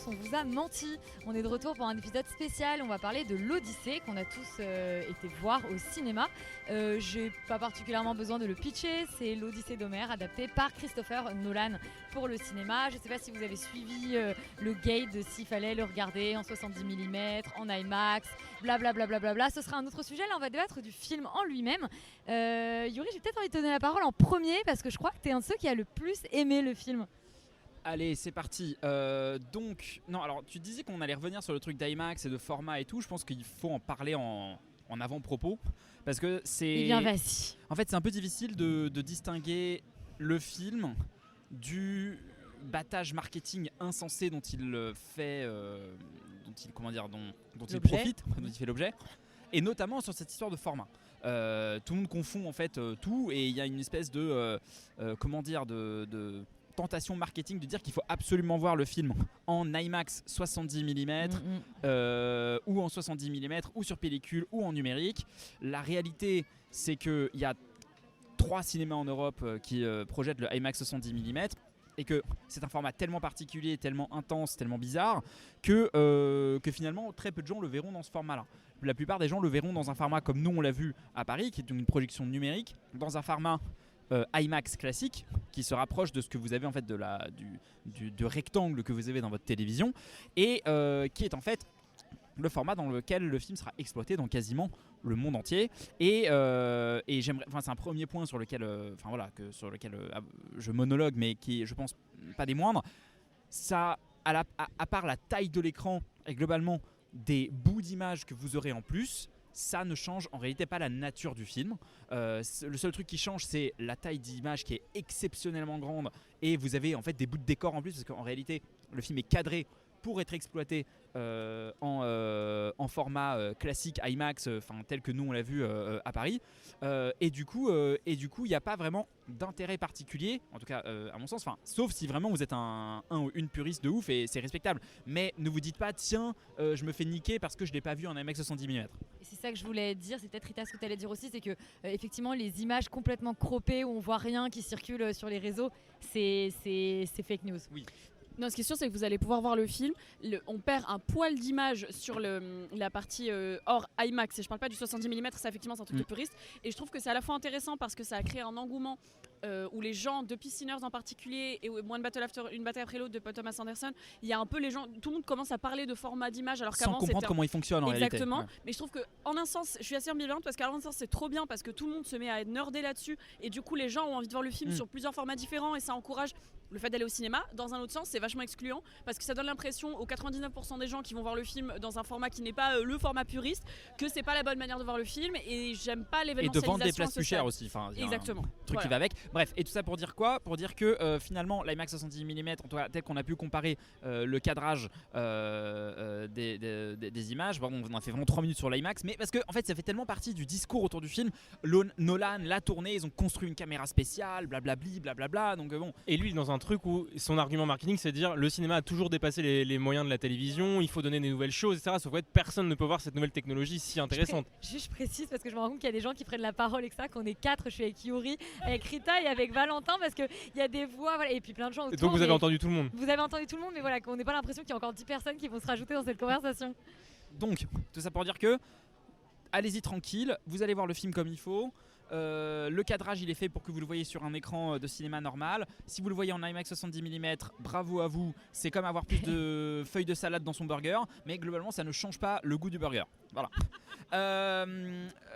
On vous a menti. On est de retour pour un épisode spécial. On va parler de l'Odyssée qu'on a tous été voir au cinéma. J'ai pas particulièrement besoin de le pitcher. C'est l'Odyssée d'Homère adapté par Christopher Nolan pour le cinéma. Je sais pas si vous avez suivi le guide de s'il fallait le regarder en 70 mm, en IMAX, blablabla. Ce sera un autre sujet. Là, on va débattre du film en lui-même. Yuri, j'ai peut-être envie de te donner la parole en premier parce que je crois que tu es un de ceux qui a le plus aimé le film. Allez, c'est parti. Non, alors tu disais qu'on allait revenir sur le truc d'IMAX et de format et tout. Je pense qu'il faut en parler en avant-propos parce que c'est. Eh bien, vas-y. En fait, c'est un peu difficile de distinguer le film du battage marketing insensé dont il fait, dont il profite, dont il fait l'objet, et notamment sur cette histoire de format. Tout le monde confond en fait tout, et il y a une espèce de tentation marketing de dire qu'il faut absolument voir le film en IMAX 70 mm ou en 70 mm ou sur pellicule ou en numérique. La réalité, c'est qu'il y a 3 cinémas en Europe qui projettent le IMAX 70 mm et que c'est un format tellement particulier, tellement intense, tellement bizarre que finalement très peu de gens le verront dans ce format-là. La plupart des gens le verront dans un format comme nous on l'a vu à Paris, qui est une projection numérique, dans un format IMAX classique qui se rapproche de ce que vous avez en fait du rectangle que vous avez dans votre télévision et qui est en fait le format dans lequel le film sera exploité dans quasiment le monde entier et j'aimerais, c'est un premier point sur lequel je monologue mais qui je pense pas des moindres. Ça à part la taille de l'écran et globalement des bouts d'images que vous aurez en plus, ça ne change en réalité pas la nature du film. Le seul truc qui change, c'est la taille d'image qui est exceptionnellement grande et vous avez en fait des bouts de décor en plus parce qu'en réalité le film est cadré pour être exploité en format classique IMAX, tel que nous on l'a vu à Paris. Et du coup, il n'y a pas vraiment d'intérêt particulier, en tout cas à mon sens, sauf si vraiment vous êtes un ou une puriste de ouf et c'est respectable. Mais ne vous dites pas, tiens, je me fais niquer parce que je ne l'ai pas vu en IMAX 70 mm. C'est ça que je voulais dire, c'est peut-être Rita ce que tu allais dire aussi, c'est que effectivement les images complètement croppées où on voit rien qui circule sur les réseaux, c'est fake news. Oui. Non, ce qui est sûr, c'est que vous allez pouvoir voir le film. On perd un poil d'image sur la partie hors IMAX. Et je parle pas du 70 mm, ça effectivement c'est un truc de puriste. Et je trouve que c'est à la fois intéressant parce que ça a créé un engouement où les gens, de Pisciners en particulier, et One Battle Une bataille après l'autre de Thomas Anderson, il y a un peu les gens, tout le monde commence à parler de format d'image alors qu'avant sans comprendre comment il fonctionne en réalité. Exactement. Ouais. Mais je trouve qu'en un sens, je suis assez ambivalente parce qu'en un sens c'est trop bien parce que tout le monde se met à nerder là-dessus et du coup les gens ont envie de voir le film sur plusieurs formats différents et ça encourage le fait d'aller au cinéma. Dans un autre sens, c'est vachement excluant parce que ça donne l'impression aux 99% des gens qui vont voir le film dans un format qui n'est pas le format puriste que c'est pas la bonne manière de voir le film et j'aime pas l'événementialisation. Et de vendre des places plus chères aussi. Exactement. Un truc qui va avec. Bref, et tout ça pour dire quoi ? Pour dire que finalement l'IMAX 70 mm, en tout cas, tel qu'on a pu comparer le cadrage des images, bon, on a fait vraiment 3 minutes sur l'IMAX, mais parce que en fait ça fait tellement partie du discours autour du film. Nolan l'a tourné, ils ont construit une caméra spéciale, blablabla, donc bon. Et lui dans un truc où son argument marketing c'est de dire le cinéma a toujours dépassé les moyens de la télévision, il faut donner des nouvelles choses, etc. Sauf que personne ne peut voir cette nouvelle technologie si intéressante. Je précise parce que je me rends compte qu'il y a des gens qui prennent la parole, etc. Qu'on est 4, je suis avec Yuri, avec Rita et avec Valentin parce qu'il y a des voix, voilà, et puis plein de gens autour. Et donc vous avez entendu tout le monde. Vous avez entendu tout le monde, mais voilà, qu'on n'ait pas l'impression qu'il y a encore 10 personnes qui vont se rajouter dans cette conversation. Donc, tout ça pour dire que allez-y tranquille, vous allez voir le film comme il faut. Le cadrage il est fait pour que vous le voyez sur un écran de cinéma normal. Si vous le voyez en IMAX 70 mm, bravo à vous, c'est comme avoir plus de feuilles de salade dans son burger, mais globalement ça ne change pas le goût du burger. Voilà.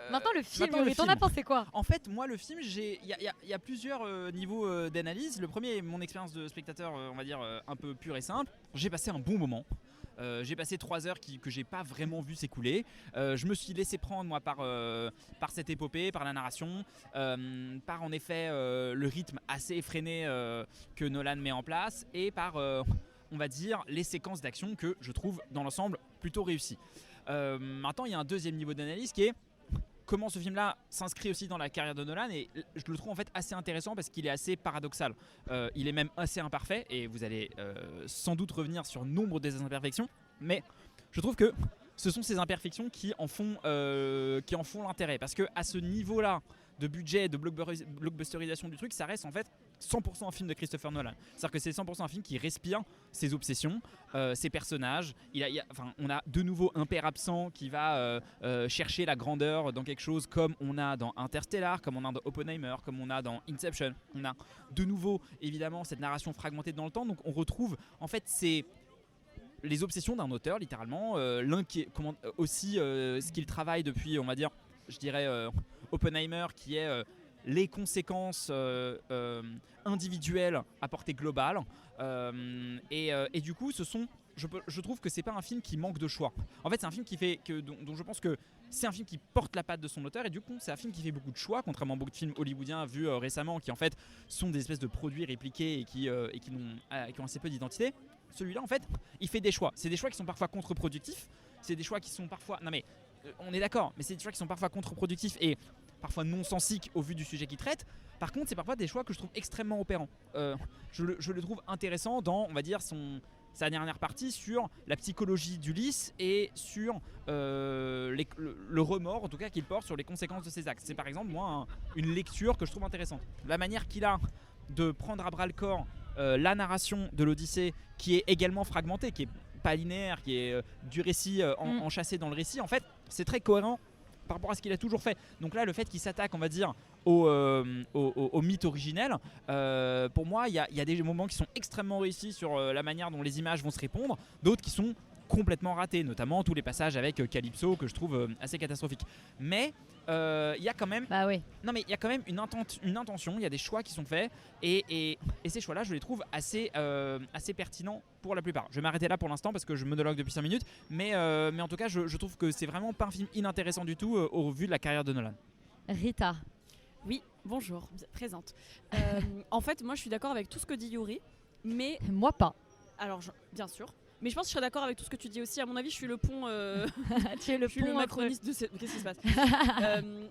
Maintenant le film, mais t'en as pensé quoi ? En fait, moi le film, il y a plusieurs niveaux d'analyse. Le premier est mon expérience de spectateur, on va dire un peu pure et simple. J'ai passé un bon moment. J'ai passé 3 heures que j'ai pas vraiment vu s'écouler. Je me suis laissé prendre moi par cette épopée, par la narration, par en effet le rythme assez effréné que Nolan met en place et par on va dire les séquences d'action que je trouve dans l'ensemble plutôt réussies. Maintenant il y a un deuxième niveau d'analyse qui est comment ce film-là s'inscrit aussi dans la carrière de Nolan, et je le trouve en fait assez intéressant parce qu'il est assez paradoxal. Il est même assez imparfait, et vous allez sans doute revenir sur nombre des imperfections, mais je trouve que ce sont ces imperfections qui en font l'intérêt, parce que à ce niveau-là de budget, de blockbusterisation du truc, ça reste en fait 100% un film de Christopher Nolan. C'est-à-dire que c'est 100% un film qui respire ses obsessions, ses personnages. On a de nouveau un père absent qui va chercher la grandeur dans quelque chose comme on a dans Interstellar, comme on a dans Oppenheimer, comme on a dans Inception. On a de nouveau évidemment cette narration fragmentée dans le temps, donc on retrouve en fait les obsessions d'un auteur littéralement, ce qu'il travaille depuis, on va dire, je dirais Oppenheimer, qui est les conséquences individuelles à portée globale, et du coup je trouve que c'est pas un film qui manque de choix. En fait c'est un film dont je pense que c'est un film qui porte la patte de son auteur, et du coup c'est un film qui fait beaucoup de choix, contrairement à beaucoup de films hollywoodiens vus récemment qui en fait sont des espèces de produits répliqués et qui ont assez peu d'identité. Celui-là en fait il fait des choix, c'est des choix qui sont parfois contre-productifs, c'est des choix qui sont parfois, on est d'accord, mais c'est des choix qui sont parfois contre-productifs et parfois non-sensiques au vu du sujet qu'il traite. Par contre, c'est parfois des choix que je trouve extrêmement opérants. Je le trouve intéressant dans, on va dire, sa dernière partie sur la psychologie d'Ulysse et sur le remords, en tout cas, qu'il porte sur les conséquences de ses actes. C'est par exemple, moi, une lecture que je trouve intéressante. La manière qu'il a de prendre à bras le corps la narration de l'Odyssée, qui est également fragmentée, qui est pas linéaire, qui est du récit enchâssé dans le récit, en fait, c'est très cohérent par rapport à ce qu'il a toujours fait. Donc là, le fait qu'il s'attaque, on va dire, au mythe originel, pour moi, il y a des moments qui sont extrêmement réussis sur la manière dont les images vont se répondre, d'autres qui sont complètement ratés, notamment tous les passages avec Calypso que je trouve assez catastrophiques. Mais il y a quand même, non mais il y a quand même une intention, il y a des choix qui sont faits, et ces choix-là, je les trouve assez pertinents pour la plupart. Je vais m'arrêter là pour l'instant parce que je monologue depuis 5 minutes, mais en tout cas, je trouve que c'est vraiment pas un film inintéressant du tout au vu de la carrière de Nolan. Rita. Oui, bonjour, présente. En fait, moi je suis d'accord avec tout ce que dit Yuri, mais... Moi pas. Alors, bien sûr. Mais je pense que je serais d'accord avec tout ce que tu dis aussi. À mon avis, je suis le pont. Tu es le pont macroniste de cette. Qu'est-ce qui se passe?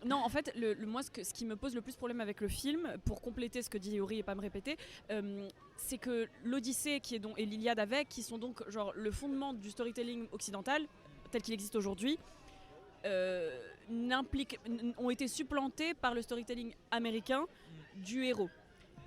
Non, en fait, moi, ce qui me pose le plus problème avec le film, pour compléter ce que dit Yuri et pas me répéter, c'est que l'Odyssée et l'Iliade avec, qui sont donc genre le fondement du storytelling occidental tel qu'il existe aujourd'hui, ont été supplantés par le storytelling américain du héros.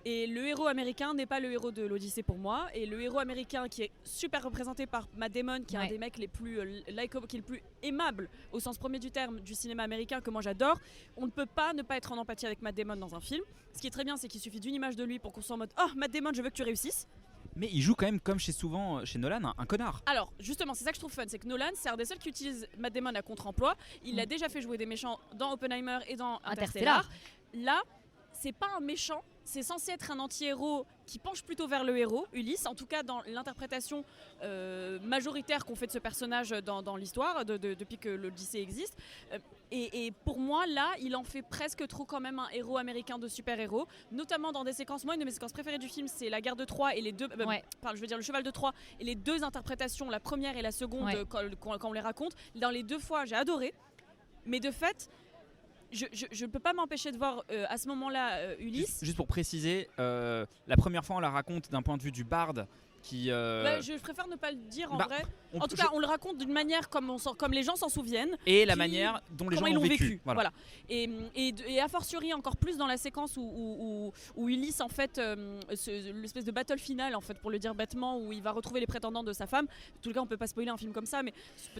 Et le héros américain n'est pas le héros de l'Odyssée pour moi. Et le héros américain qui est super représenté par Matt Damon, qui est un des mecs les plus likeable, qui est le plus aimable au sens premier du terme du cinéma américain, que moi j'adore. On ne peut pas ne pas être en empathie avec Matt Damon dans un film. Ce qui est très bien, c'est qu'il suffit d'une image de lui pour qu'on soit en mode « Oh, Matt Damon, je veux que tu réussisses ». Mais il joue quand même, comme souvent chez Nolan, un connard. Alors justement, c'est ça que je trouve fun, c'est que Nolan, c'est un des seuls qui utilise Matt Damon à contre-emploi. Il a déjà fait jouer des méchants dans Oppenheimer et dans Interstellar. Là, c'est pas un méchant, c'est censé être un anti-héros qui penche plutôt vers le héros, Ulysse, en tout cas dans l'interprétation majoritaire qu'on fait de ce personnage dans l'histoire, depuis que l'Odyssée existe. Et pour moi, là, il en fait presque trop quand même un héros américain de super-héros, notamment dans des séquences. Moi, une de mes séquences préférées du film, c'est la guerre de Troie et les deux... le cheval de Troie et les deux interprétations, la première et la seconde, quand on les raconte. Dans les deux fois, j'ai adoré. Mais de fait... Je ne peux pas m'empêcher de voir à ce moment-là Ulysse. Juste pour préciser, la première fois on la raconte d'un point de vue du barde qui... je préfère ne pas le dire en vrai. En tout cas, on le raconte d'une manière comme les gens s'en souviennent. Et la manière dont les gens l'ont vécu. Voilà. Et a fortiori encore plus dans la séquence où Ulysse, en fait, l'espèce de battle final, en fait, pour le dire bêtement, où il va retrouver les prétendants de sa femme. En tout cas, on peut pas spoiler un film comme ça, mais...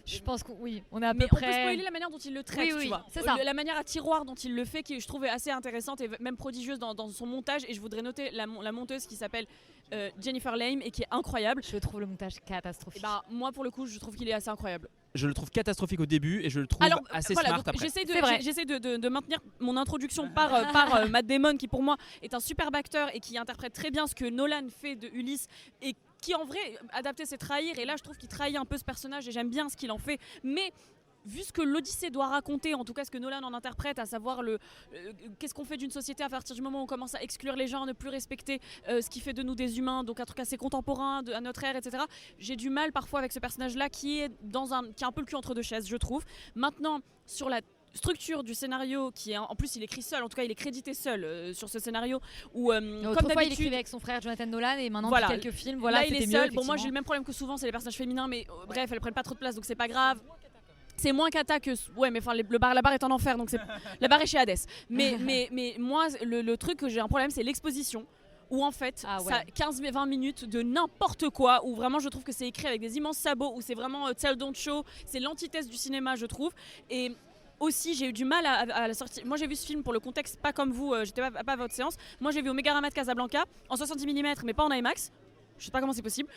Je pense qu'on on est à peu mais près... on peut spoiler la manière dont il le traite, tu vois. C'est ça. La manière à tiroir dont il le fait, qui je trouve est assez intéressante et même prodigieuse dans son montage. Et je voudrais noter la monteuse qui s'appelle Jennifer Lame et qui est incroyable. Je trouve le montage catastrophique. Moi, pour le coup, je trouve qu'il est assez incroyable. Je le trouve catastrophique au début et je le trouve assez smart après. J'essaie de maintenir mon introduction par Matt Damon, qui pour moi est un superbe acteur et qui interprète très bien ce que Nolan fait de Ulysse et qui en vrai, adapter c'est trahir, et là je trouve qu'il trahit un peu ce personnage et j'aime bien ce qu'il en fait, mais vu ce que l'Odyssée doit raconter, en tout cas ce que Nolan en interprète, à savoir qu'est-ce qu'on fait d'une société à partir du moment où on commence à exclure les gens, ne plus respecter ce qui fait de nous des humains, donc un truc assez contemporain à notre ère, etc. J'ai du mal parfois avec ce personnage-là qui est un peu le cul entre deux chaises, je trouve. Maintenant, sur la structure du scénario qui est en plus il écrit seul, en tout cas il est crédité seul sur ce scénario où autrefois il écrivait avec son frère Jonathan Nolan et maintenant voilà, depuis quelques films là il est seul. Mieux, bon moi j'ai le même problème que souvent c'est les personnages féminins mais bref elles prennent pas trop de place donc c'est pas grave. C'est moins cata que ouais mais enfin la barre est en enfer donc la barre est chez Hades. Mais moi le truc que j'ai un problème c'est l'exposition. Où en fait, ça 15-20 minutes de n'importe quoi, où vraiment je trouve que c'est écrit avec des immenses sabots, où c'est vraiment Tell Don't Show, c'est l'antithèse du cinéma je trouve. Et aussi j'ai eu du mal à la sortie. Moi j'ai vu ce film pour le contexte, pas comme vous, j'étais pas à votre séance. Moi j'ai vu au Megarama de Casablanca en 70 mm mais pas en IMAX. Je sais pas comment c'est possible.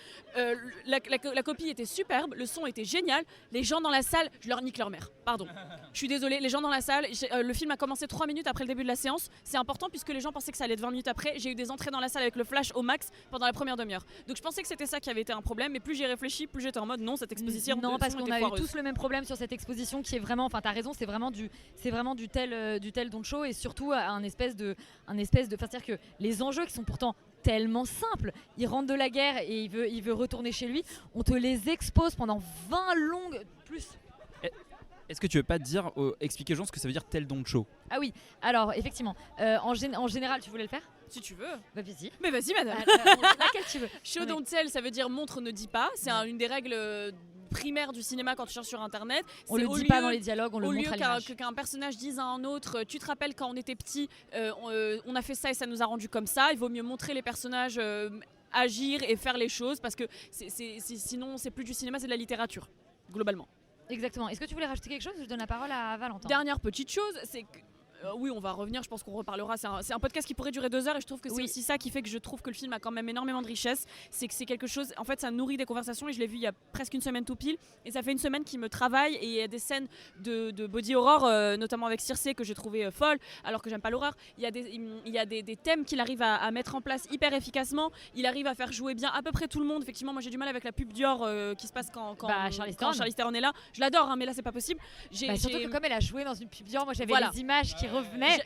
La copie était superbe, le son était génial. Les gens dans la salle, je leur nique leur mère. Pardon. Je suis désolée. Les gens dans la salle, le film a commencé 3 minutes après le début de la séance. C'est important puisque les gens pensaient que ça allait être 20 minutes après. J'ai eu des entrées dans la salle avec le flash au max pendant la première demi-heure. Donc je pensais que c'était ça qui avait été un problème. Mais plus j'y réfléchis, plus j'étais en mode non, cette exposition. Non, parce qu'on a eu tous le même problème sur cette exposition qui est vraiment. Enfin, t'as raison, c'est vraiment du tel don't show et surtout un espèce de. C'est-à-dire que les enjeux qui sont pourtant tellement simple, il rentre de la guerre et il veut retourner chez lui, on te les expose pendant 20 longues plus. Est-ce que tu veux pas expliquer aux gens ce que ça veut dire tel don't show? Ah oui, alors effectivement, en général, tu voulais le faire? Si tu veux. Bah vas-y. Mais vas-y madame. Laquelle tu veux? Show don't tell, ça veut dire montre ne dit pas, c'est une des règles primaire du cinéma quand tu cherches sur internet. On le dit pas dans les dialogues, on le montre à l'image. Au lieu qu'un personnage dise à un autre, tu te rappelles quand on était petit, on a fait ça et ça nous a rendu comme ça, il vaut mieux montrer les personnages agir et faire les choses parce que sinon c'est plus du cinéma, c'est de la littérature, globalement. Exactement. Est-ce que tu voulais rajouter quelque chose? Je donne la parole à Valentin. Dernière petite chose, c'est que oui, on va revenir, je pense qu'on reparlera. C'est un podcast qui pourrait durer 2 heures et je trouve que c'est aussi ça qui fait que je trouve que le film a quand même énormément de richesse. C'est que c'est quelque chose, en fait, ça nourrit des conversations et je l'ai vu il y a presque une semaine tout pile. Et ça fait une semaine qu'il me travaille et il y a des scènes de body horror, notamment avec Circe, que j'ai trouvé folle, alors que j'aime pas l'horreur. Il y a des thèmes qu'il arrive à mettre en place hyper efficacement. Il arrive à faire jouer bien à peu près tout le monde. Effectivement, moi j'ai du mal avec la pub Dior qui se passe quand Charlize Theron est là. Je l'adore, hein, mais là c'est pas possible. Surtout que comme elle a joué dans une pub Dior, moi j'avais les images qui revenait.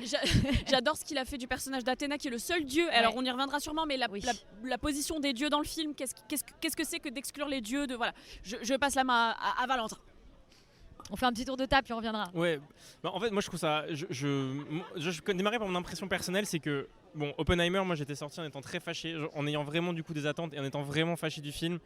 J'adore ce qu'il a fait du personnage d'Athéna qui est le seul dieu. Ouais. Alors on y reviendra sûrement, mais la position des dieux dans le film, qu'est-ce que c'est que d'exclure les dieux de voilà. Je passe la main à Valentin. On fait un petit tour de table puis on reviendra. Ouais. Bah, en fait, moi je trouve ça. Je démarrer par mon impression personnelle, c'est que bon, Oppenheimer, moi j'étais sorti en étant très fâché, en ayant vraiment du coup des attentes et en étant vraiment fâché du film.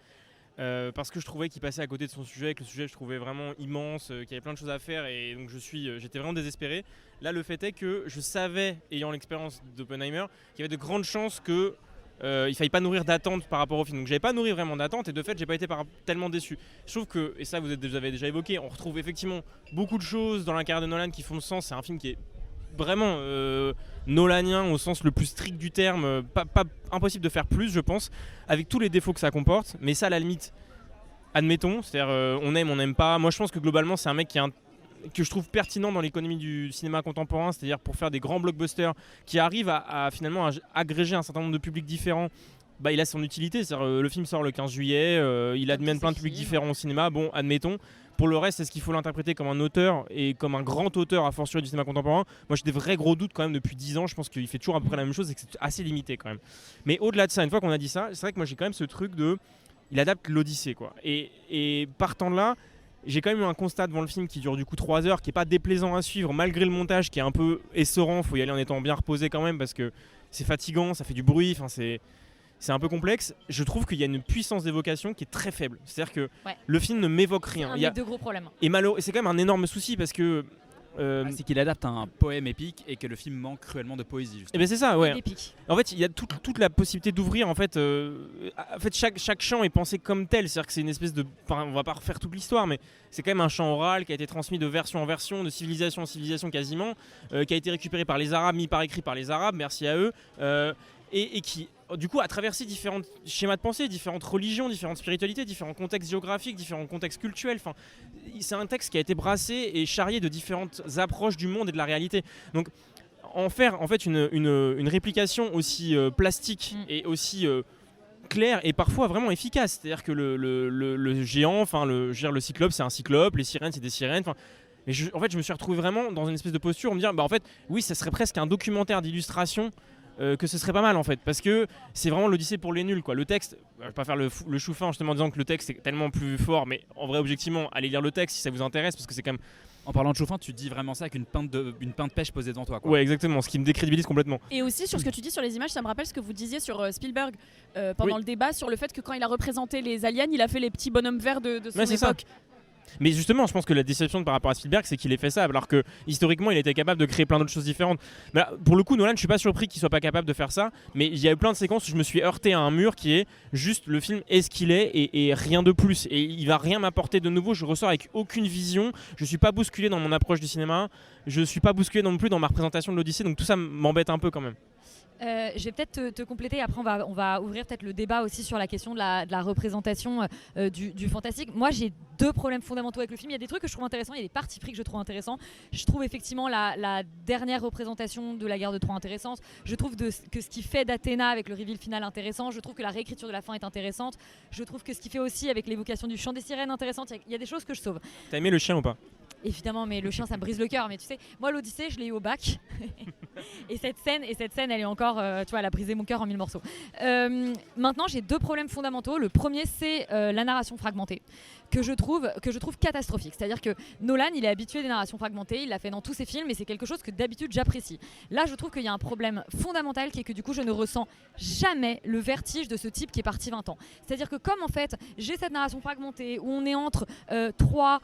Parce que je trouvais qu'il passait à côté de son sujet, que le sujet je trouvais vraiment immense, qu'il y avait plein de choses à faire et donc j'étais vraiment désespéré. Là le fait est que je savais, ayant l'expérience d'Oppenheimer, qu'il y avait de grandes chances que il faille pas nourrir d'attentes par rapport au film. Donc j'avais pas nourri vraiment d'attentes et de fait j'ai pas été tellement déçu. Je trouve que, et ça vous avez déjà évoqué, on retrouve effectivement beaucoup de choses dans la carrière de Nolan qui font sens. C'est un film qui est vraiment nolanien au sens le plus strict du terme, pas impossible de faire plus je pense, avec tous les défauts que ça comporte, mais ça à la limite admettons, c'est-à-dire on aime, on n'aime pas. Moi je pense que globalement c'est un mec que je trouve pertinent dans l'économie du cinéma contemporain, c'est-à-dire pour faire des grands blockbusters qui arrivent à finalement agréger un certain nombre de publics différents. Bah, il a son utilité, c'est-à-dire le film sort le 15 juillet, il admène plein de publics différents au cinéma, bon admettons. Pour le reste, est-ce qu'il faut l'interpréter comme un auteur et comme un grand auteur à fortiori du cinéma contemporain? Moi j'ai des vrais gros doutes quand même depuis 10 ans, je pense qu'il fait toujours à peu près la même chose et que c'est assez limité quand même. Mais au-delà de ça, une fois qu'on a dit ça, c'est vrai que moi j'ai quand même ce truc il adapte l'Odyssée quoi. Et partant de là, j'ai quand même eu un constat devant le film qui dure du coup 3 heures, qui est pas déplaisant à suivre malgré le montage qui est un peu essorant, faut y aller en étant bien reposé quand même parce que c'est fatigant, ça fait du bruit, enfin c'est un peu complexe. Je trouve qu'il y a une puissance d'évocation qui est très faible. C'est-à-dire que le film ne m'évoque rien. Il y a de gros problèmes. Et c'est quand même un énorme souci parce que c'est qu'il adapte un poème épique et que le film manque cruellement de poésie. Et ben c'est ça, ouais. Épique. En fait, il y a toute la possibilité d'ouvrir. En fait, chaque chant est pensé comme tel. C'est-à-dire que c'est une espèce de. On va pas refaire toute l'histoire, mais c'est quand même un chant oral qui a été transmis de version en version, de civilisation en civilisation quasiment, qui a été récupéré par les Arabes, mis par écrit par les Arabes. Merci à eux. Et qui, du coup, a traversé différents schémas de pensée, différentes religions, différentes spiritualités, différents contextes géographiques, différents contextes culturels. Enfin, c'est un texte qui a été brassé et charrié de différentes approches du monde et de la réalité. Donc, en faire en fait une réplication aussi plastique et aussi claire et parfois vraiment efficace. C'est-à-dire que le géant, enfin le cyclope, c'est un cyclope, les sirènes, c'est des sirènes. Mais en fait, je me suis retrouvé vraiment dans une espèce de posture, me dire, bah en fait, oui, ça serait presque un documentaire d'illustration. Que ce serait pas mal en fait parce que c'est vraiment l'Odyssée pour les nuls quoi. Le texte, je vais pas faire le chou fin justement en disant que le texte est tellement plus fort, mais en vrai objectivement allez lire le texte si ça vous intéresse parce que c'est quand même En parlant de chauffant, tu dis vraiment ça avec une pinte de pêche posée devant toi, quoi. Ouais, exactement, ce qui me décrédibilise complètement. Et aussi sur ce que tu dis sur les images, ça me rappelle ce que vous disiez sur Spielberg pendant le débat sur le fait que quand il a représenté les aliens, il a fait les petits bonhommes verts de son époque. Mais justement, je pense que la déception par rapport à Spielberg, c'est qu'il ait fait ça, alors que historiquement, il était capable de créer plein d'autres choses différentes. Mais là, pour le coup, Nolan, je suis pas surpris qu'il soit pas capable de faire ça, mais il y a eu plein de séquences où je me suis heurté à un mur qui est juste le film est ce qu'il est et rien de plus. Et il va rien m'apporter de nouveau. Je ressors avec aucune vision. Je suis pas bousculé dans mon approche du cinéma. Je suis pas bousculé non plus dans ma représentation de l'Odyssée. Donc tout ça m'embête un peu quand même. Je vais peut-être te compléter, après on va ouvrir peut-être le débat aussi sur la question de la représentation du fantastique. Moi j'ai 2 problèmes fondamentaux avec le film. Il y a des trucs que je trouve intéressants, il y a des partis pris que je trouve intéressants. Je trouve effectivement la dernière représentation de la guerre de Troie intéressante. Je trouve que ce qui fait d'Athéna avec le reveal final intéressant. Je trouve que la réécriture de la fin est intéressante. Je trouve que ce qui fait aussi avec l'évocation du chant des sirènes intéressante. Il y a des choses que je sauve. T'as aimé le chien ou pas? Évidemment, mais le chien ça me brise le cœur. Mais tu sais, moi l'Odyssée je l'ai eu au bac et cette scène elle est encore, tu vois, elle a brisé mon cœur en 1000 morceaux. Maintenant j'ai 2 problèmes fondamentaux. Le premier c'est la narration fragmentée que je trouve catastrophique. C'est-à-dire que Nolan il est habitué des narrations fragmentées, il l'a fait dans tous ses films, mais c'est quelque chose que d'habitude j'apprécie. Là je trouve qu'il y a un problème fondamental qui est que du coup je ne ressens jamais le vertige de ce type qui est parti 20 ans. C'est-à-dire que comme en fait j'ai cette narration fragmentée où on est entre 3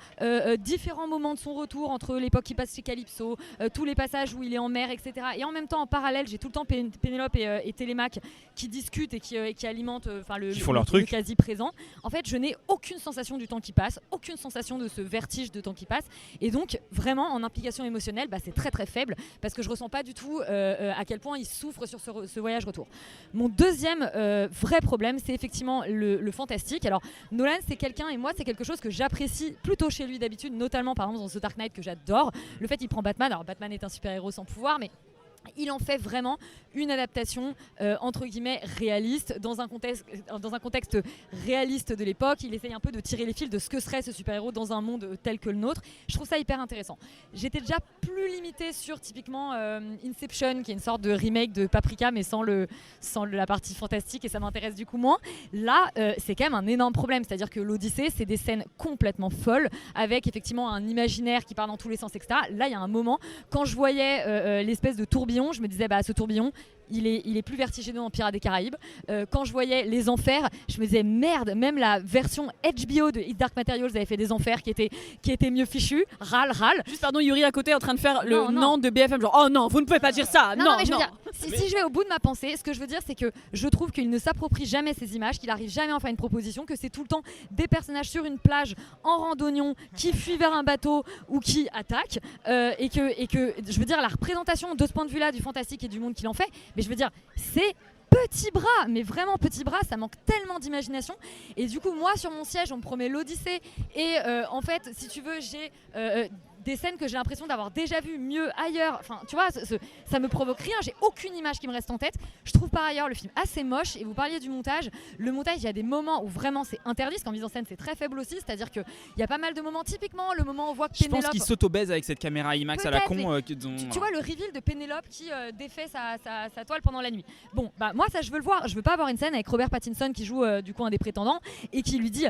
différents moments de son retour, entre l'époque qui passe chez Calypso, tous les passages où il est en mer, etc. Et en même temps en parallèle j'ai tout le temps Pénélope et Télémaque qui discutent et qui alimentent le quasi présent. En fait je n'ai aucune sensation du temps qui passe, aucune sensation de ce vertige de temps qui passe, et donc vraiment en implication émotionnelle c'est très très faible parce que je ressens pas du tout à quel point il souffre sur ce voyage retour. Mon deuxième vrai problème c'est effectivement le fantastique. Alors Nolan c'est quelqu'un, et moi c'est quelque chose que j'apprécie plutôt chez lui d'habitude, notamment par exemple dans The Dark Knight que j'adore, le fait qu'il prend Batman. Alors Batman est un super héros sans pouvoir, mais il en fait vraiment une adaptation entre guillemets réaliste dans un contexte réaliste de l'époque. Il essaye un peu de tirer les fils de ce que serait ce super-héros dans un monde tel que le nôtre. Je trouve ça hyper intéressant. J'étais déjà plus limitée sur typiquement Inception, qui est une sorte de remake de Paprika mais sans la partie fantastique, et ça m'intéresse du coup moins. Là c'est quand même un énorme problème, c'est-à-dire que l'Odyssée c'est des scènes complètement folles avec effectivement un imaginaire qui part dans tous les sens, etc. Là il y a un moment quand je voyais l'espèce de tourbillon, je me disais ce tourbillon il est plus vertigineux en Pirates des Caraïbes. Quand je voyais les enfers, je me disais merde, même la version HBO de Hit Dark Materials avait fait des enfers qui étaient mieux fichus. Râle. Juste pardon, Yuri à côté en train de faire non de BFM, genre oh non, vous ne pouvez pas dire ça. Non, mais je veux dire, si je vais au bout de ma pensée, ce que je veux dire c'est que je trouve qu'il ne s'approprie jamais ces images, qu'il arrive jamais à en faire une proposition, que c'est tout le temps des personnages sur une plage en randonnion qui fuient vers un bateau ou qui attaquent, et que je veux dire la représentation de ce point de vue là du fantastique et du monde qu'il en fait, mais je veux dire c'est petit bras, mais vraiment petit bras, ça manque tellement d'imagination. Et du coup moi sur mon siège on me promet l'Odyssée et en fait si tu veux j'ai des scènes que j'ai l'impression d'avoir déjà vues mieux ailleurs. Enfin, tu vois, ça me provoque rien. J'ai aucune image qui me reste en tête. Je trouve par ailleurs le film assez moche. Et vous parliez du montage. Le montage, il y a des moments où vraiment c'est interdit. Parce qu'en mise en scène, c'est très faible aussi. C'est-à-dire qu'il y a pas mal de moments. Typiquement, le moment où on voit que Pénélope... Je pense qu'il s'auto-baise avec cette caméra IMAX à la con. Tu vois le reveal de Pénélope qui défait sa toile pendant la nuit. Bon, moi ça je veux le voir. Je veux pas avoir une scène avec Robert Pattinson qui joue du coup un des prétendants et qui lui dit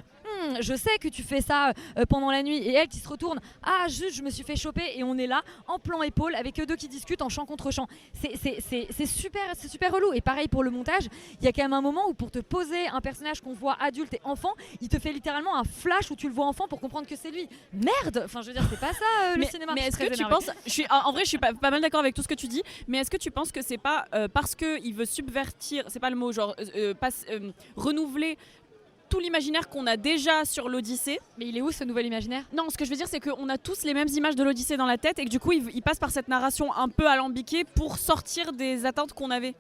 je sais que tu fais ça pendant la nuit, et elle qui se retourne juste je me suis fait choper, et on est là en plan épaule avec eux deux qui discutent en chant contre chant. C'est super relou. Et pareil pour le montage, il y a quand même un moment où pour te poser un personnage qu'on voit adulte et enfant, il te fait littéralement un flash où tu le vois enfant pour comprendre que c'est lui. Merde, enfin je veux dire c'est pas ça le cinéma. Mais est-ce que tu penses, en vrai je suis pas mal d'accord avec tout ce que tu dis, mais est-ce que tu penses que c'est pas parce qu'il veut subvertir, c'est pas le mot, genre renouveler tout l'imaginaire qu'on a déjà sur l'Odyssée. Mais il est où ce nouvel imaginaire? Non, ce que je veux dire c'est qu'on a tous les mêmes images de l'Odyssée dans la tête et que du coup il passe par cette narration un peu alambiquée pour sortir des attentes qu'on avait.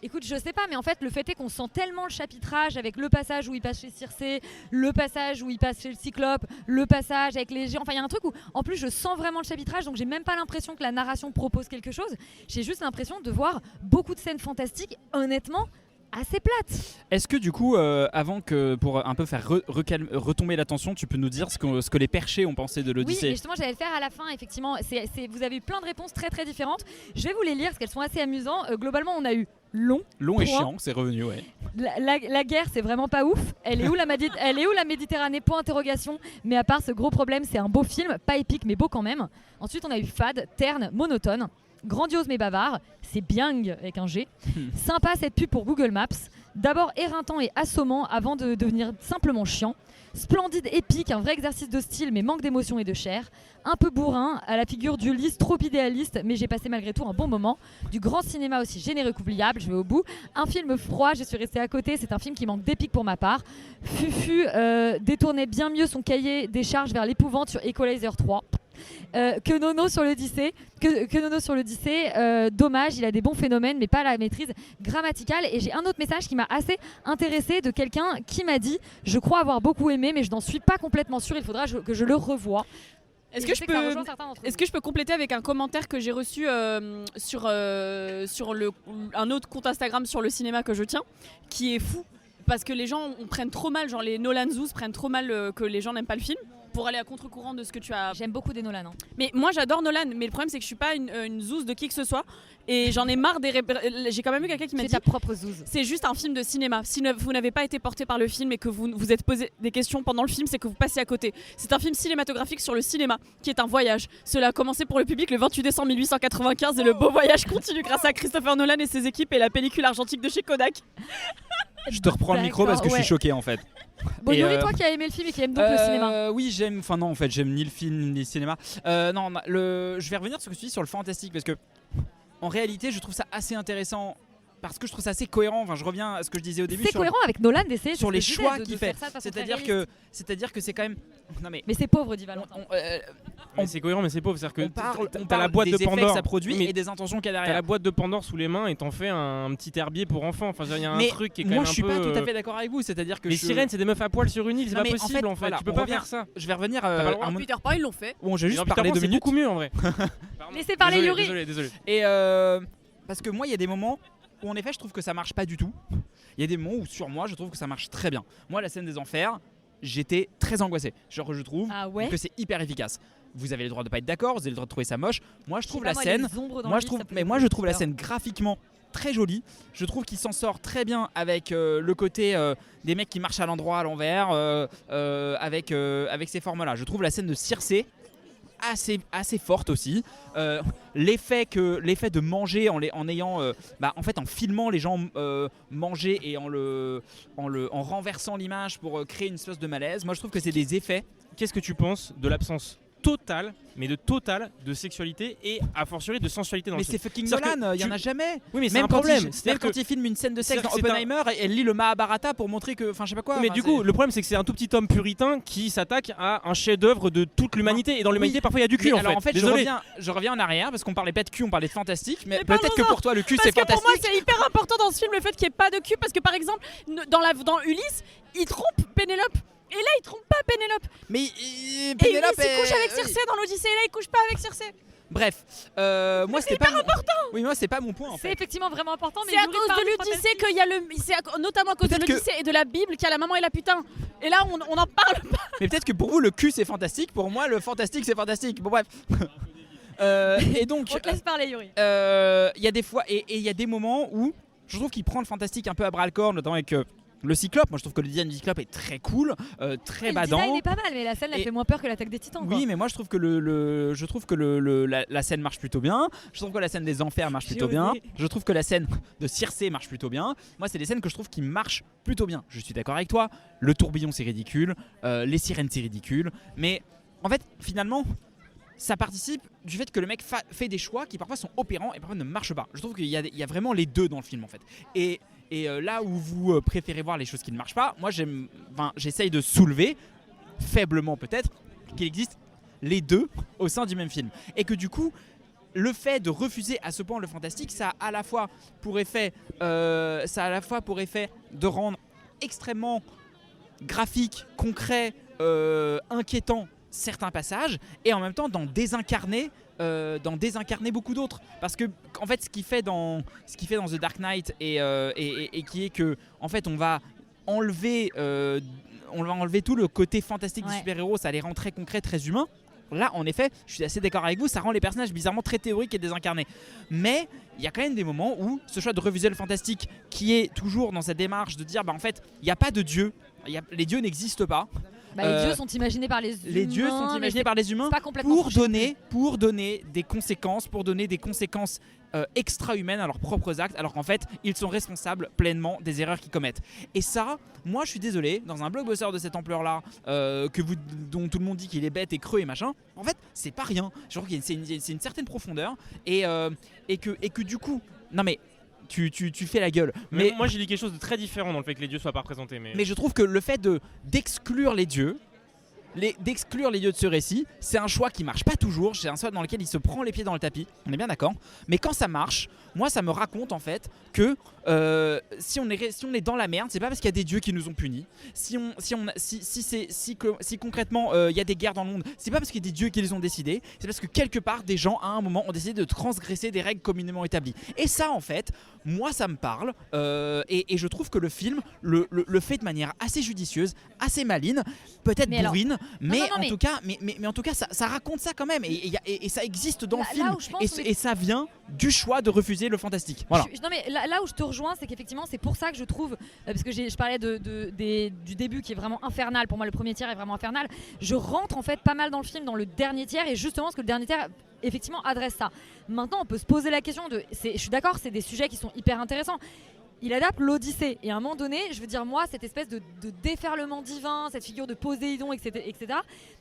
Écoute, je sais pas, mais en fait, le fait est qu'on sent tellement le chapitrage avec le passage où il passe chez Circé, le passage où il passe chez le Cyclope, le passage avec les géants. Enfin, il y a un truc où, en plus, je sens vraiment le chapitrage, donc j'ai même pas l'impression que la narration propose quelque chose. J'ai juste l'impression de voir beaucoup de scènes fantastiques, honnêtement, assez plates. Est-ce que du coup, avant que pour un peu faire retomber l'attention, tu peux nous dire ce que les perchés ont pensé de l'Odyssée? Oui, et justement, j'allais le faire à la fin. Effectivement, vous avez eu plein de réponses très très différentes. Je vais vous les lire parce qu'elles sont assez amusantes. Globalement, on a eu long. Long et Point. chiant, c'est revenu, ouais. La guerre, c'est vraiment pas ouf. Elle est où la Méditerranée? Point interrogation. Mais à part ce gros problème, c'est un beau film, pas épique mais beau quand même. Ensuite, on a eu fade, terne, monotone. Grandiose mais bavard, c'est Biang avec un G. Sympa cette pub pour Google Maps. D'abord éreintant et assommant avant de devenir simplement chiant. Splendide, épique, un vrai exercice de style mais manque d'émotion et de chair. Un peu bourrin, à la figure d'Ulysse, trop idéaliste, mais j'ai passé malgré tout un bon moment. Du grand cinéma aussi généreux qu'oubliable, je vais au bout. Un film froid, je suis restée à côté, c'est un film qui manque d'épique pour ma part. Fufu détournait bien mieux son cahier des charges vers l'épouvante sur Equalizer 3. Que Nono sur l'Odyssée, dommage, il a des bons phénomènes mais pas la maîtrise grammaticale. Et j'ai un autre message qui m'a assez intéressé de quelqu'un qui m'a dit: je crois avoir beaucoup aimé mais je n'en suis pas complètement sûre, il faudra que je le revoie. Est-ce que je peux compléter avec un commentaire que j'ai reçu sur un autre compte Instagram sur le cinéma que je tiens, qui est fou parce que les gens prennent trop mal, genre les Nolan Zoos prennent trop mal que les gens n'aiment pas le film, pour aller à contre-courant de ce que tu as. J'aime beaucoup des Nolan. Hein. Mais moi j'adore Nolan, mais le problème c'est que je suis pas une zouze de qui que ce soit et j'en ai marre j'ai quand même eu quelqu'un qui m'a dit ta propre zouze. C'est juste un film de cinéma. Si vous n'avez pas été porté par le film et que vous vous êtes posé des questions pendant le film, c'est que vous passez à côté. C'est un film cinématographique sur le cinéma, qui est un voyage. Cela a commencé pour le public le 28 décembre 1895 et le beau voyage continue grâce à Christopher Nolan et ses équipes et la pellicule argentique de chez Kodak. Je te reprends le micro parce que je suis choqué en fait. Bon, Yuri, toi qui as aimé le film et qui aime donc le cinéma. Oui, j'aime. Enfin, non, en fait, j'aime ni le film ni le cinéma. Je vais revenir sur ce que tu dis sur le fantastique parce que, en réalité, je trouve ça assez intéressant. Parce que je trouve ça assez cohérent. Enfin, je reviens à ce que je disais au début. C'est cohérent avec Nolan d'essayer sur les choix qu'il fait. C'est-à-dire que c'est quand même. Non mais c'est pauvre, dit Valentin. C'est cohérent, mais c'est pauvre. C'est-à-dire que on t'as la parle boîte des de effets Pandore que ça produit et des intentions qu'il y a derrière. T'as la boîte de Pandore sous les mains et t'en fais un petit herbier pour enfants. Enfin, il y a un truc qui est quand même moi, un je suis peu, pas tout à fait d'accord avec vous. C'est-à-dire que les sirènes, c'est des meufs à poil sur une île. C'est pas possible en fait. Tu peux pas faire ça. Je vais revenir. Peter Pan, ils l'ont fait. Bon, j'ai juste parlé 2 minutes. C'est beaucoup mieux en vrai. Laissez parler Yuri. Désolé. Et parce que moi, il y a des moments où en effet je trouve que ça marche pas du tout. Il y a des moments où sur moi je trouve que ça marche très bien. Moi, la scène des enfers, j'étais très angoissé. Genre, je trouve que c'est hyper efficace. Vous avez le droit de pas être d'accord, vous avez le droit de trouver ça moche. Moi je trouve la scène, je trouve la scène graphiquement très jolie. Je trouve qu'il s'en sort très bien avec le côté des mecs qui marchent à l'endroit à l'envers, avec ces formes-là. Je trouve la scène de Circé assez forte aussi. L'effet de manger en filmant les gens manger et en renversant l'image pour créer une espèce de malaise. Moi je trouve que c'est des effets. Qu'est-ce que tu penses de l'absence totale de sexualité et a fortiori de sensualité dans le film? Mais c'est fucking Nolan, il y en a jamais. Oui, mais c'est même un problème. Même quand il filme une scène de sexe dans Oppenheimer, elle lit le Mahabharata pour montrer que, enfin, je sais pas quoi. Mais du coup, le problème c'est que c'est un tout petit homme puritain qui s'attaque à un chef-d'œuvre de toute l'humanité et dans l'humanité parfois il y a du cul en fait. Je reviens en arrière parce qu'on parlait pas de cul, on parlait de fantastique, mais peut-être que pour toi le cul c'est fantastique. Parce que pour moi c'est hyper important dans ce film le fait qu'il n'y ait pas de cul parce que par exemple dans Ulysse, il trompe Pénélope. Et là, il trompe pas Pénélope. Mais Pénélope, il couche avec Circé dans l'Odyssée. Et là, il couche pas avec Circé. Bref, moi c'était pas important. Oui, moi c'est pas mon point en fait. C'est effectivement vraiment important. C'est à cause de l'Odyssée qu'il y a notamment à cause de l'Odyssée et de la Bible qu'il y a la maman et la putain. Et là, on en parle pas. Mais peut-être que pour vous le cul c'est fantastique, pour moi le fantastique c'est fantastique. Bon bref. Et donc. On te laisse parler, Yuri. Il y a des fois et il y a des moments où je trouve qu'il prend le fantastique un peu à bras le corps, notamment avec. Le Cyclope, moi je trouve que le design du Cyclope est très cool, très badant. Le design est pas mal, mais la scène elle fait moins peur que l'attaque des Titans. Oui, mais moi je trouve que la scène marche plutôt bien. Je trouve que la scène des enfers marche plutôt bien. Je trouve que la scène de Circé marche plutôt bien. Moi, c'est des scènes que je trouve qui marchent plutôt bien. Je suis d'accord avec toi. Le tourbillon c'est ridicule, les sirènes c'est ridicule, mais en fait finalement. Ça participe du fait que le mec fait des choix qui parfois sont opérants et parfois ne marchent pas. Je trouve qu'il y a vraiment les deux dans le film en fait. Et là où vous préférez voir les choses qui ne marchent pas, moi j'essaye de soulever, faiblement peut-être, qu'il existe les deux au sein du même film. Et que du coup, le fait de refuser à ce point le fantastique, ça a à la fois pour effet de rendre extrêmement graphique, concret, inquiétant certains passages et en même temps d'en désincarner beaucoup d'autres, parce que en fait ce qu'il fait dans The Dark Knight et qui est que en fait on va enlever tout le côté fantastique du super-héros, ça les rend très concrets, très humains, là, en effet, je suis assez d'accord avec vous, ça rend les personnages bizarrement très théoriques et désincarnés. Mais il y a quand même des moments où ce choix de reviser le fantastique, qui est toujours dans cette démarche de dire, en fait, il n'y a pas de dieu, les dieux n'existent pas. Les dieux sont imaginés par les humains. Les dieux sont imaginés par les humains pour donner des conséquences, extra-humaines à leurs propres actes, alors qu'en fait, ils sont responsables pleinement des erreurs qu'ils commettent. Et ça, moi, je suis désolé, dans un blockbuster de cette ampleur-là, dont tout le monde dit qu'il est bête et creux et machin, en fait, c'est pas rien. Je trouve qu'il y a une certaine profondeur et que du coup, non mais. Tu fais la gueule. Mais moi j'ai dit quelque chose de très différent dans le fait que les dieux soient pas représentés. Mais je trouve que le fait d'exclure les dieux, d'exclure les dieux de ce récit, c'est un choix qui marche pas toujours. C'est un choix dans lequel il se prend les pieds dans le tapis. On est bien d'accord. Mais quand ça marche, moi ça me raconte en fait que si on est dans la merde, c'est pas parce qu'il y a des dieux qui nous ont punis. Si concrètement il y a des guerres dans le monde, c'est pas parce qu'il y a des dieux qui les ont décidés. C'est parce que quelque part des gens à un moment ont décidé de transgresser des règles communément établies. Et ça en fait, moi ça me parle et je trouve que le film le fait de manière assez judicieuse, assez maligne, peut-être bourrine, mais en tout cas ça raconte ça quand même et ça existe dans le film et ça vient du choix de refuser le fantastique. Voilà. Non mais là où je te rejoins, c'est qu'effectivement c'est pour ça que je trouve, parce que je parlais du début qui est vraiment infernal, pour moi le premier tiers est vraiment infernal, je rentre en fait pas mal dans le film dans le dernier tiers, et justement parce que le dernier tiers effectivement adresse ça. Maintenant on peut se poser la question je suis d'accord, c'est des sujets qui sont hyper intéressants. Il adapte l'Odyssée et à un moment donné, je veux dire moi, cette espèce de déferlement divin, cette figure de Poséidon, etc.,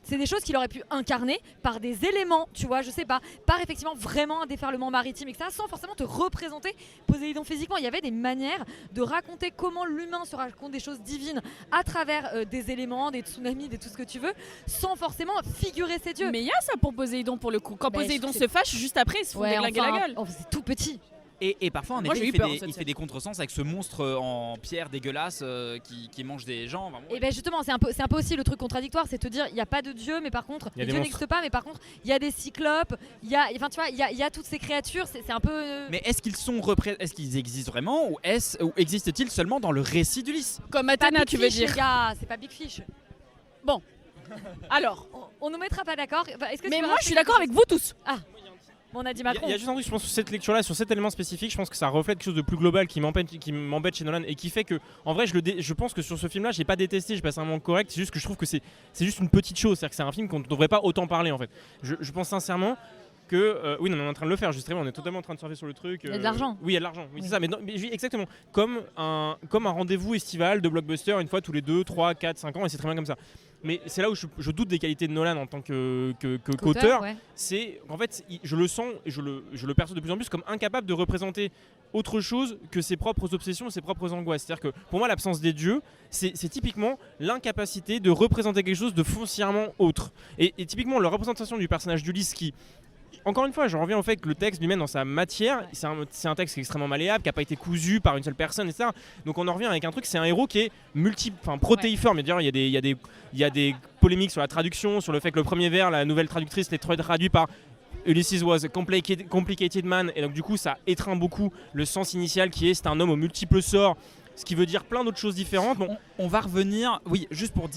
c'est des choses qu'il aurait pu incarner par des éléments, tu vois, je sais pas, par effectivement vraiment un déferlement maritime, etc., sans forcément te représenter Poséidon physiquement. Il y avait des manières de raconter comment l'humain se raconte des choses divines à travers des éléments, des tsunamis, tout ce que tu veux, sans forcément figurer ces dieux. Mais il y a ça pour Poséidon pour le coup. Quand Poséidon se fâche, juste après, ils se font déglinguer la gueule. C'est tout petit. Et parfois, en effet, il fait des contresens avec ce monstre en pierre dégueulasse qui mange des gens. Et bien justement, c'est un peu aussi le truc contradictoire, c'est de te dire, il n'y a pas de dieu, mais par contre, les dieux n'existent pas, mais par contre, il y a des cyclopes, il y a toutes ces créatures, c'est un peu... Mais est-ce qu'ils existent vraiment ou existent-ils seulement dans le récit d'Ulysse? Comme Athéna, tu veux dire? Les gars, c'est pas Big Fish. Bon, alors... On nous mettra pas d'accord. Mais moi, je suis d'accord avec vous tous. Ah. On a dit Macron. Il y a juste un truc, je pense, sur cette lecture-là, sur cet élément spécifique, je pense que ça reflète quelque chose de plus global qui m'embête chez Nolan et qui fait que, en vrai, je pense que sur ce film-là, j'ai pas détesté, j'ai passé un moment correct. C'est juste que je trouve que c'est juste une petite chose, c'est-à-dire que c'est un film qu'on ne devrait pas autant parler en fait. Je pense sincèrement que oui, non, on est en train de le faire justement, on est totalement en train de surfer sur le truc. Il y a de l'argent. Oui, il y a de l'argent. Oui, c'est ça. Mais exactement, comme un rendez-vous estival de blockbuster une fois tous les 2, 3, 4, 5 ans, et c'est très bien comme ça. Mais c'est là où je doute des qualités de Nolan en tant qu'auteur. Ouais. C'est qu'en fait, je le sens et je le perçois de plus en plus comme incapable de représenter autre chose que ses propres obsessions et ses propres angoisses. C'est-à-dire que pour moi, l'absence des dieux, c'est typiquement l'incapacité de représenter quelque chose de foncièrement autre. Et typiquement, la représentation du personnage d'Ulysse qui... Encore une fois, je reviens au fait que le texte lui-même dans sa matière, c'est un texte qui est extrêmement malléable, qui n'a pas été cousu par une seule personne, etc. Donc on en revient avec un truc, c'est un héros qui est protéiforme. Ouais. Il y a des polémiques sur la traduction, sur le fait que le premier vers, la nouvelle traductrice, l'est traduit par Ulysses was a complicated man, et donc du coup ça étreint beaucoup le sens initial qui est c'est un homme aux multiples sorts. Ce qui veut dire plein d'autres choses différentes. Bon. On va revenir, oui, juste pour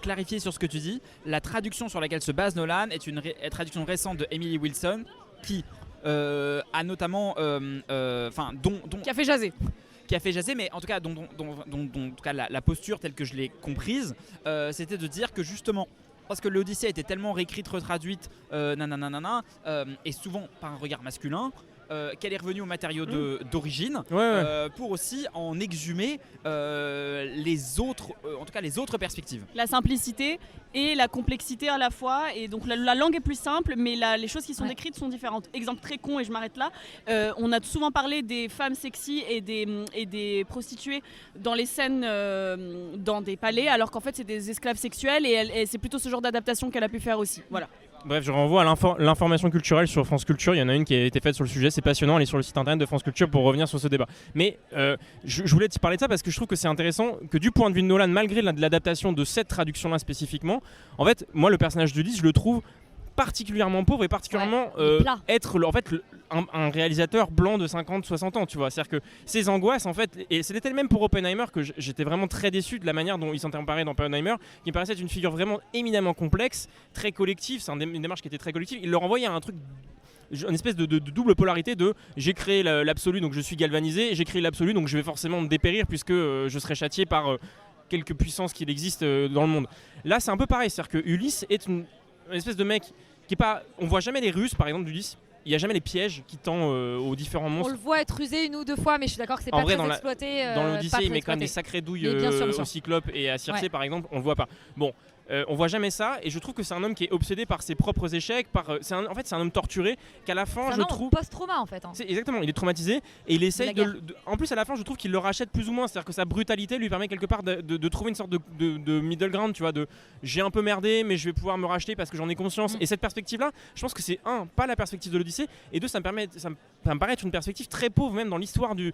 clarifier sur ce que tu dis, la traduction sur laquelle se base Nolan est une traduction récente de Emily Wilson qui a notamment, qui a fait jaser. Qui a fait jaser, mais en tout cas, dont la posture telle que je l'ai comprise, c'était de dire que justement, parce que l'Odyssée a été tellement réécrite, retraduite, et souvent par un regard masculin, qu'elle est revenue aux matériaux d'origine, pour aussi en exhumer les autres perspectives. La simplicité et la complexité à la fois, et donc la langue est plus simple, mais les choses qui sont décrites sont différentes. Exemple très con, et je m'arrête là, on a souvent parlé des femmes sexy et des prostituées dans les scènes dans des palais, alors qu'en fait c'est des esclaves sexuels, et c'est plutôt ce genre d'adaptation qu'elle a pu faire aussi. Voilà. Bref, je renvoie à l'information culturelle sur France Culture. Il y en a une qui a été faite sur le sujet, c'est passionnant. Elle est sur le site internet de France Culture pour revenir sur ce débat. Mais je voulais te parler de ça parce que je trouve que c'est intéressant que du point de vue de Nolan, malgré l'adaptation de cette traduction-là spécifiquement, en fait, moi, le personnage d'Ulysse, je le trouve particulièrement pauvre et particulièrement être un réalisateur blanc de 50-60 ans, tu vois. C'est-à-dire que ces angoisses, en fait, et c'était le même pour Oppenheimer que j'étais vraiment très déçu de la manière dont il s'en emparé dans Oppenheimer, qui me paraissait être une figure vraiment éminemment complexe, très collective. C'est une démarche qui était très collective. Il leur envoyait un truc, une espèce de double polarité de j'ai créé l'absolu donc je suis galvanisé, et j'ai créé l'absolu donc je vais forcément me dépérir puisque je serai châtié par quelque puissance qu'il existe dans le monde. Là c'est un peu pareil, c'est-à-dire que Ulysse est une espèce de mec qui est pas, on voit jamais les ruses par exemple d'Ulysse, il n'y a jamais les pièges qui tend aux différents monstres. On le voit être usé une ou deux fois, mais je suis d'accord que c'est pas très exploité. Dans l'Odyssée, il met quand même des sacrées douilles au Cyclope et à Circé par exemple, on le voit pas. Bon, on voit jamais ça, et je trouve que c'est un homme qui est obsédé par ses propres échecs. En fait, c'est un homme torturé qu'à la fin, je trouve. Post-trauma en fait. Exactement, il est traumatisé et il essaye en plus, à la fin, je trouve qu'il le rachète plus ou moins. C'est-à-dire que sa brutalité lui permet quelque part de trouver une sorte de middle ground, tu vois. J'ai un peu merdé, mais je vais pouvoir me racheter parce que j'en ai conscience. Et cette perspective-là, je pense que c'est pas la perspective de l'Odyssée, et deux, ça me paraît être une perspective très pauvre même dans l'histoire du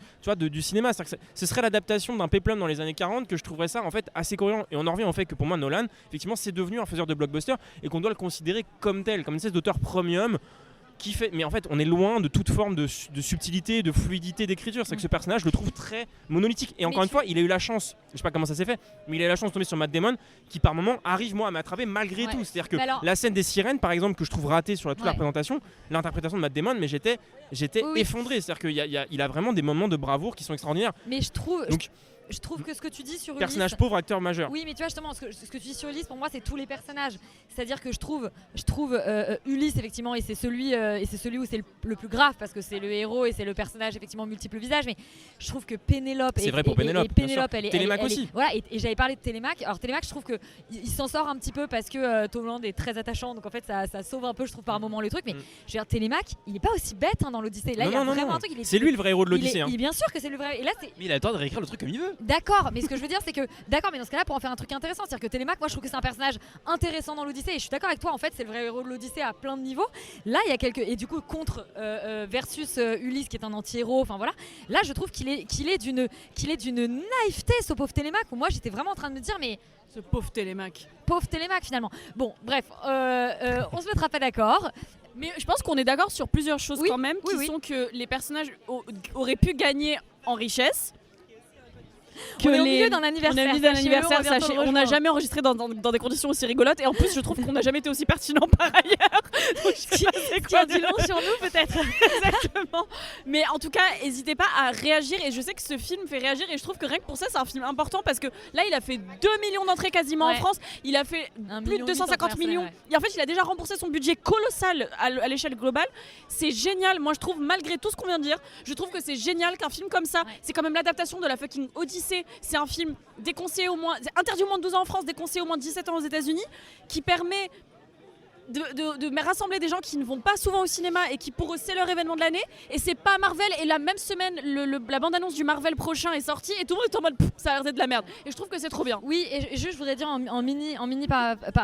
cinéma. C'est-à-dire que ce serait l'adaptation d'un péplum dans les années 40 que je trouverais ça en fait assez cohérent. Et on en revient au fait que pour moi, Nolan, effectivement, c'est devenu un faiseur de blockbuster et qu'on doit le considérer comme tel, comme une espèce d'auteur premium qui fait. Mais en fait, on est loin de toute forme de subtilité, de fluidité d'écriture. C'est que ce personnage, je le trouve très monolithique. Et encore une fois, il a eu la chance, je sais pas comment ça s'est fait, mais il a eu la chance de tomber sur Matt Damon qui par moment arrive moi à m'attraper malgré tout. C'est-à-dire que la scène des sirènes, par exemple, que je trouve ratée sur toute la présentation, l'interprétation de Matt Damon, mais j'étais effondré. C'est-à-dire qu'il a vraiment des moments de bravoure qui sont extraordinaires. Mais je trouve que ce que tu dis sur Ulysse... Personnage pauvre, acteur majeur. Oui, mais tu vois justement, ce que tu dis sur Ulysse, pour moi, c'est tous les personnages. C'est-à-dire que je trouve Ulysse, effectivement, et c'est celui où c'est le plus grave, parce que c'est le héros et c'est le personnage, effectivement, multiples visages. Mais je trouve que Pénélope... C'est vrai pour Pénélope, et Pénélope, elle est... Télémaque aussi. Voilà, et j'avais parlé de Télémaque. Alors Télémaque, je trouve qu'il s'en sort un petit peu parce que Tom Holland est très attachant, donc en fait, ça sauve un peu, je trouve, par moment le truc. Mais je veux dire, Télémaque, il est pas aussi bête dans l'Odyssée. Là, il y a vraiment un truc... C'est lui le vrai héros de l'Odyssée. Bien sûr que c'est le vrai... Et là, mais il a le temps de réécrire le truc comme il veut. D'accord, mais ce que je veux dire, c'est que mais dans ce cas-là, pour en faire un truc intéressant, c'est-à-dire que Télémaque, moi je trouve que c'est un personnage intéressant dans l'Odyssée, et je suis d'accord avec toi, en fait c'est le vrai héros de l'Odyssée à plein de niveaux. Là il y a et du coup contre versus Ulysse qui est un anti-héros, enfin voilà. Là je trouve qu'il est d'une naïveté, ce pauvre Télémaque, où moi j'étais vraiment en train de me dire mais ce pauvre Télémaque finalement. Bon bref, on se mettra pas d'accord. Mais je pense qu'on est d'accord sur plusieurs choses quand même, qui sont que les personnages auraient pu gagner en richesse. On est au milieu d'un anniversaire. Sachez, on n'a jamais enregistré dans des conditions aussi rigolotes, et en plus je trouve qu'on n'a jamais été aussi pertinent par ailleurs. Donc, ce qui en dit long sur nous peut-être. Exactement. Mais en tout cas, n'hésitez pas à réagir, et je sais que ce film fait réagir, et je trouve que rien que pour ça c'est un film important, parce que là il a fait 2 millions d'entrées quasiment en France, il a fait plus de 250 millions, et en fait il a déjà remboursé son budget colossal à l'échelle globale. C'est génial, moi je trouve, malgré tout ce qu'on vient de dire, je trouve que c'est génial qu'un film comme ça, c'est quand même l'adaptation de la fucking Odyssée. C'est un film déconseillé interdit au moins de 12 ans en France, déconseillé au moins de 17 ans aux États-Unis, qui permet de rassembler des gens qui ne vont pas souvent au cinéma et qui pour eux c'est leur événement de l'année. Et c'est pas Marvel, et la même semaine la bande-annonce du Marvel prochain est sortie et tout le monde est en mode ça a l'air d'être de la merde, et je trouve que c'est trop bien. Oui, et je voudrais dire en mini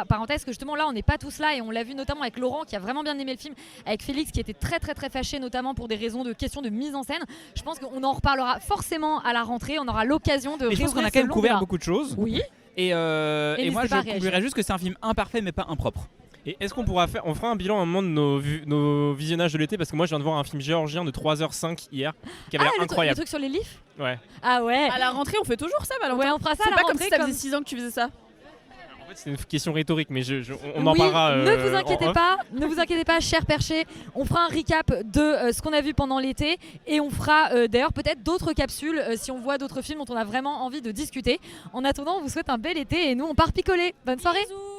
parenthèse que justement là on n'est pas tous là, et on l'a vu notamment avec Laurent qui a vraiment bien aimé le film, avec Félix qui était très très très fâché notamment pour des raisons de questions de mise en scène. Je pense qu'on en reparlera forcément à la rentrée, on aura l'occasion de... Mais je pense qu'on a quand même couvert beaucoup de choses. Oui. Et moi je conclurai juste que c'est un film imparfait mais pas impropre. Et est-ce qu'on fera un bilan à un moment de nos visionnages de l'été, parce que moi je viens de voir un film géorgien de 3h05 hier qui avait l'air incroyable. Le truc sur les leafs. Ouais. Ah ouais. À la rentrée on fait toujours ça, Valentin. Ouais, on fera ça à la rentrée. C'est pas comme si ça faisait 6 ans que tu faisais ça. En fait c'est une question rhétorique, mais on en parlera. Ne vous inquiétez pas, cher perché. On fera un recap de ce qu'on a vu pendant l'été, et on fera d'ailleurs peut-être d'autres capsules si on voit d'autres films dont on a vraiment envie de discuter. En attendant, on vous souhaite un bel été, et nous on part picoler. Bonne soirée. Bisous.